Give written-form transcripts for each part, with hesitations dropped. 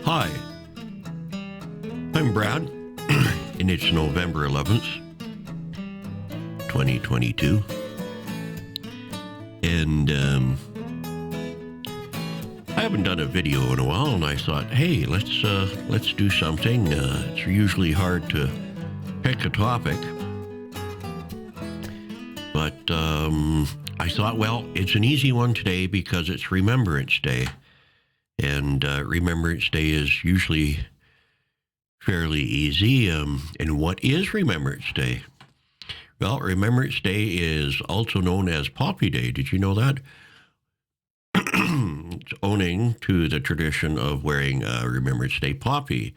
Hi, I'm Brad, and it's November 11th, 2022. And I haven't done a video in a while, and I thought, hey, let's do something. It's usually hard to pick a topic, but I thought, well, it's an easy one today because it's Remembrance Day. And Remembrance Day is usually fairly easy. And what is Remembrance Day? Well, Remembrance Day is also known as Poppy Day. Did you know that? It's owing to the tradition of wearing a Remembrance Day poppy.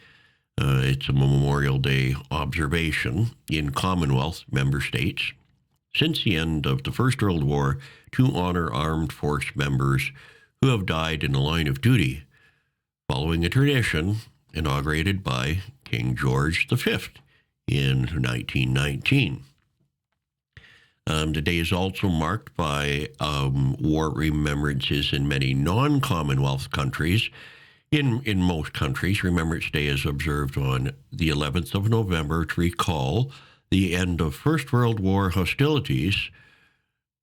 It's a Memorial Day observation in Commonwealth member states since the end of the First World War to honor armed force members who have died in the line of duty, following a tradition inaugurated by King George V in 1919. The day is also marked by war remembrances in many non-Commonwealth countries. In most countries, Remembrance Day is observed on the 11th of November to recall the end of First World War hostilities,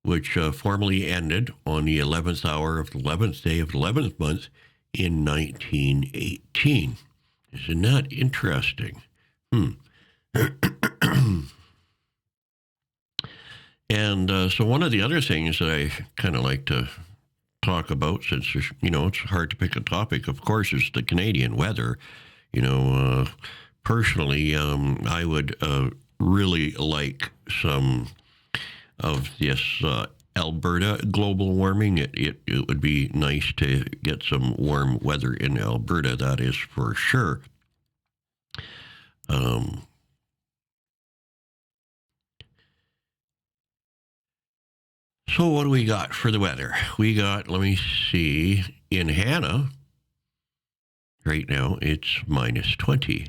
which formally ended on the 11th hour of the 11th day of the 11th month in 1918. Isn't that interesting? And so one of the other things that I kind of like to talk about, since, it's hard to pick a topic, of course, is the Canadian weather. Personally, I would really like some of this Alberta global warming. It would be nice to get some warm weather in Alberta, that is for sure. So what do we got for the weather? We got, let me see, in Hannah, right now, it's minus 20.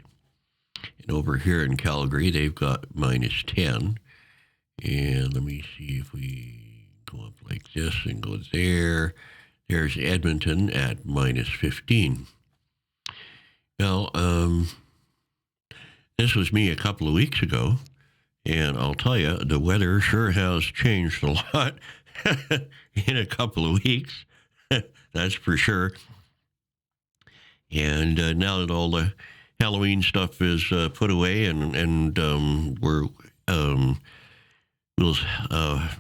And over here in Calgary, they've got minus 10. And let me see if we go up like this and go there. There's Edmonton at minus 15. Now, this was me a couple of weeks ago, and I'll tell you, the weather sure has changed a lot in a couple of weeks. That's for sure. And now that all the Halloween stuff is put away, and we'll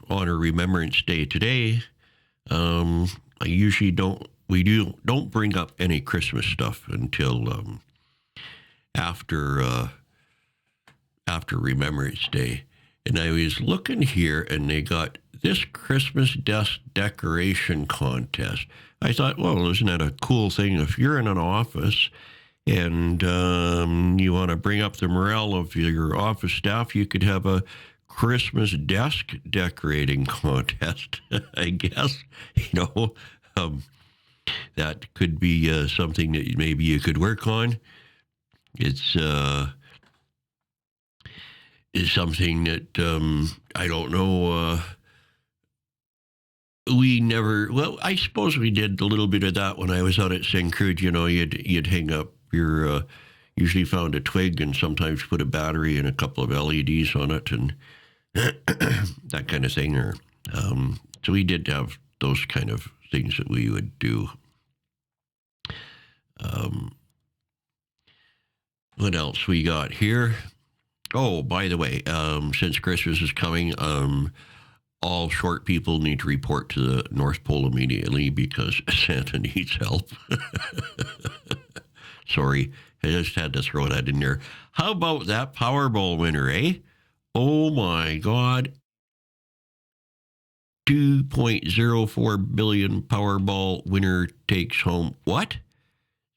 honor Remembrance Day today. I usually don't bring up any Christmas stuff until after Remembrance Day. And I was looking here, and they got this Christmas desk decoration contest. I thought, well, isn't that a cool thing? If you're in an office and you want to bring up the morale of your office staff, you could have a Christmas desk decorating contest, I guess. That could be something that maybe you could work on. It's something that I don't know. I suppose we did a little bit of that when I was out at St. Crude. You'd hang up your, usually found a twig and sometimes put a battery and a couple of LEDs on it and that kind of thing. So we did have those kind of things that we would do. What else we got here? Oh, by the way, since Christmas is coming, all short people need to report to the North Pole immediately because Santa needs help. Sorry, I just had to throw that in there. How about that Powerball winner, eh? Oh my God. 2.04 billion Powerball winner takes home, what?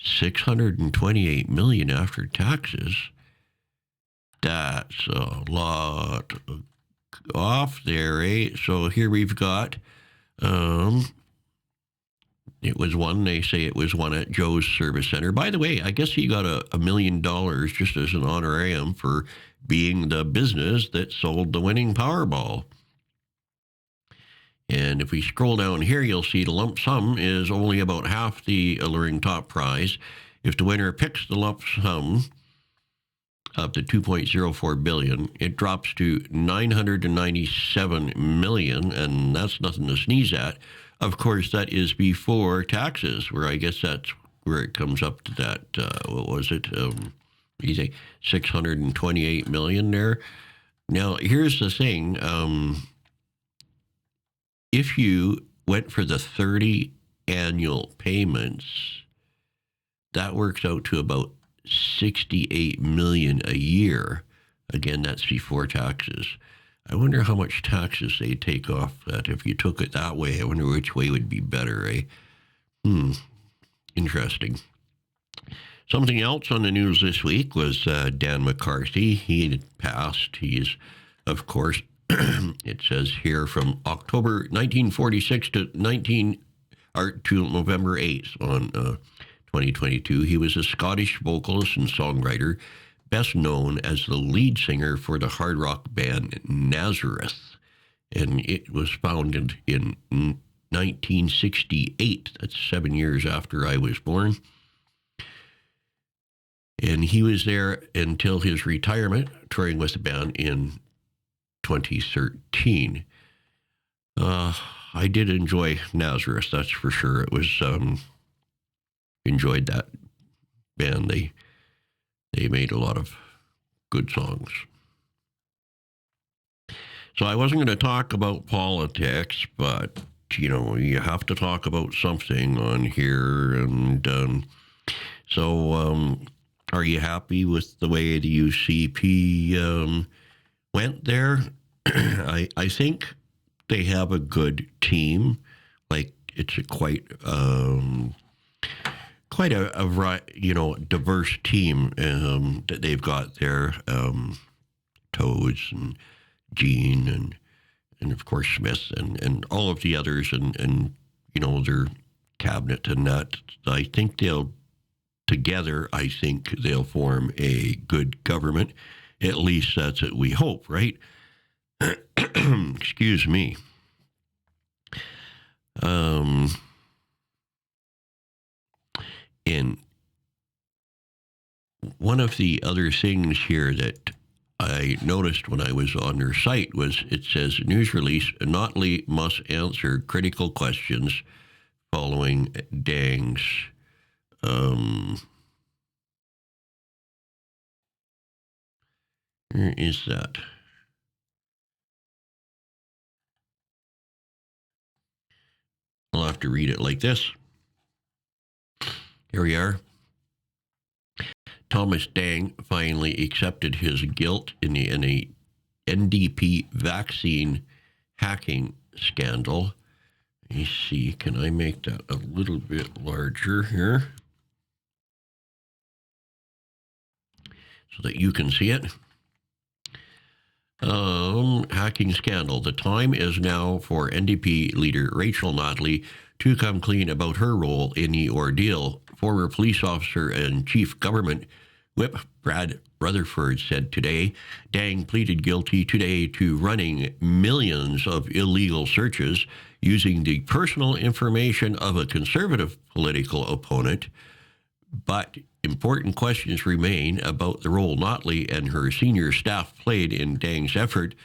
628 million after taxes. That's a lot off there, eh? So here we've got, they say it was won at Joe's Service Center. By the way, I guess he got $1 million just as an honorarium for being the business that sold the winning Powerball. And if we scroll down here, you'll see the lump sum is only about half the alluring top prize. If the winner picks the lump sum up to $2.04 billion, it drops to $997 million, and that's nothing to sneeze at. Of course, that is before taxes, where I guess that's where it comes up to that, what was it? You say $628 million there. Now, here's the thing. If you went for the 30 annual payments, that works out to about $68 million a year. Again, that's before taxes. I wonder how much taxes they take off that. If you took it that way, I wonder which way would be better, eh? Interesting. Something else on the news this week was Dan McCarthy. He had passed. He is, of course, it says here from October 1946 to November 8th on 2022. He was a Scottish vocalist and songwriter, best known as the lead singer for the hard rock band Nazareth. And it was founded in 1968. That's 7 years after I was born. And he was there until his retirement, touring with the band in 2013. I did enjoy Nazareth, that's for sure. It was, enjoyed that band. They made a lot of good songs. So I wasn't going to talk about politics, but, you have to talk about something on here. And are you happy with the way the UCP went there? I think they have a good team. Like, it's a quite a diverse team that they've got there. Toads and Gene and of course Smith and all of the others and their cabinet and that. I think they'll form a good government. At least that's what we hope, right? Excuse me. And one of the other things here that I noticed when I was on their site was it says, news release, Notley must answer critical questions following Dang's where is that? I'll have to read it like this. Here we are. Thomas Dang finally accepted his guilt in a NDP vaccine hacking scandal. Let me see, can I make that a little bit larger here so that you can see it? Hacking scandal. The time is now for NDP leader Rachel Notley to come clean about her role in the ordeal. Former police officer and chief government whip Brad Rutherford said today Dang pleaded guilty today to running millions of illegal searches using the personal information of a conservative political opponent. But important questions remain about the role Notley and her senior staff played in Dang's effort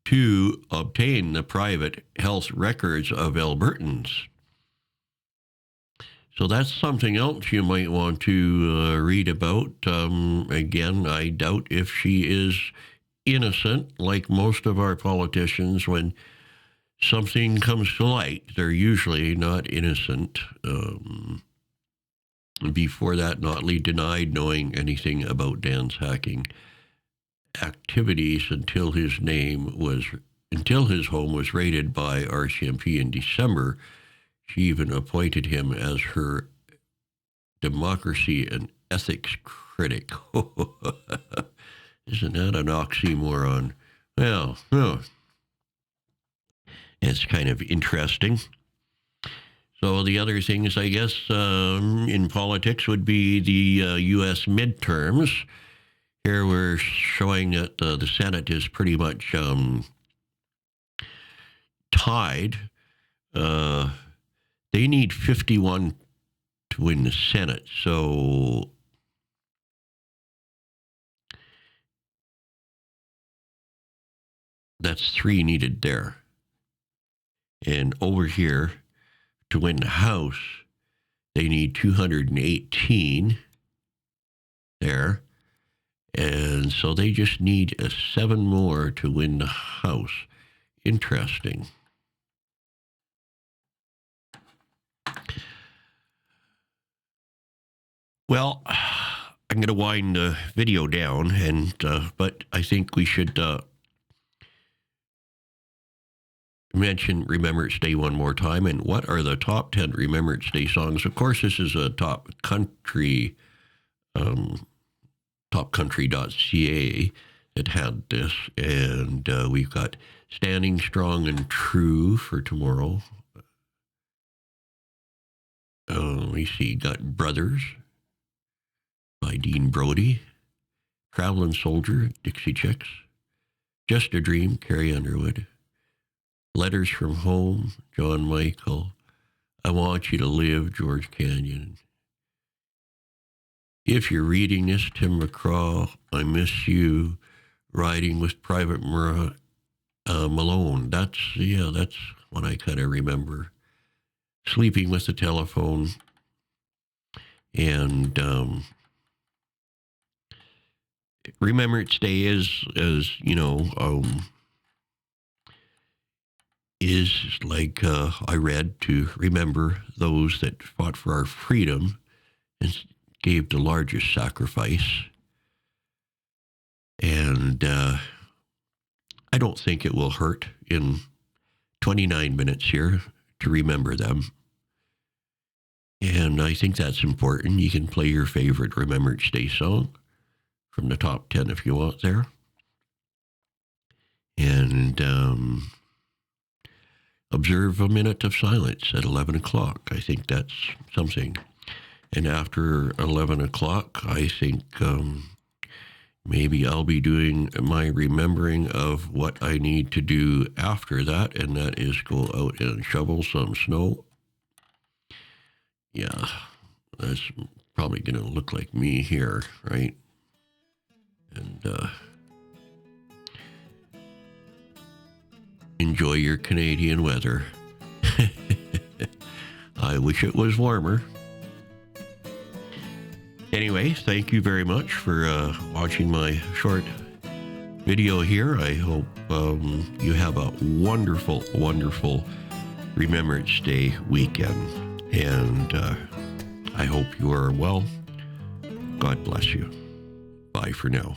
to obtain the private health records of Albertans. So that's something else you might want to read about. Again, I doubt if she is innocent, like most of our politicians. When something comes to light, they're usually not innocent. Before that, Notley denied knowing anything about Dan's hacking activities until his home was raided by RCMP in December. She even appointed him as her democracy and ethics critic. Isn't that an oxymoron? Well, it's kind of interesting. So the other things, I guess, in politics would be the U.S. midterms. Here we're showing that the Senate is pretty much tied. They need 51 to win the Senate. So That's 3 needed there. And over here, to win the House, they need 218 there. And so they just need 7 more to win the House. Interesting. Well, I'm going to wind the video down, but I think we should mention Remembrance Day one more time. And what are the top 10 Remembrance Day songs? Of course, this is a top country, topcountry.ca that had this. And we've got Standing Strong and True for tomorrow. Let me see, got Brothers by Dean Brody, Traveling Soldier, Dixie Chicks, Just a Dream, Carrie Underwood, Letters from Home, John Michael, I Want You to Live, George Canyon. If You're Reading This, Tim McCraw, I Miss You, Riding with Private Malone. That's what I kind of remember. Sleeping with the Telephone, and Remembrance Day is like I read, to remember those that fought for our freedom and gave the largest sacrifice. And I don't think it will hurt in 29 minutes here to remember them. And I think that's important. You can play your favorite Remembrance Day song from the top 10 if you want there. And observe a minute of silence at 11 o'clock. I think that's something. And after 11 o'clock, I think maybe I'll be doing my remembering of what I need to do after that, and that is go out and shovel some snow. Yeah, that's probably going to look like me here, right? And enjoy your Canadian weather. I wish it was warmer. Anyway, thank you very much for watching my short video here. I hope you have a wonderful, wonderful Remembrance Day weekend. And I hope you are well. God bless you. Bye for now.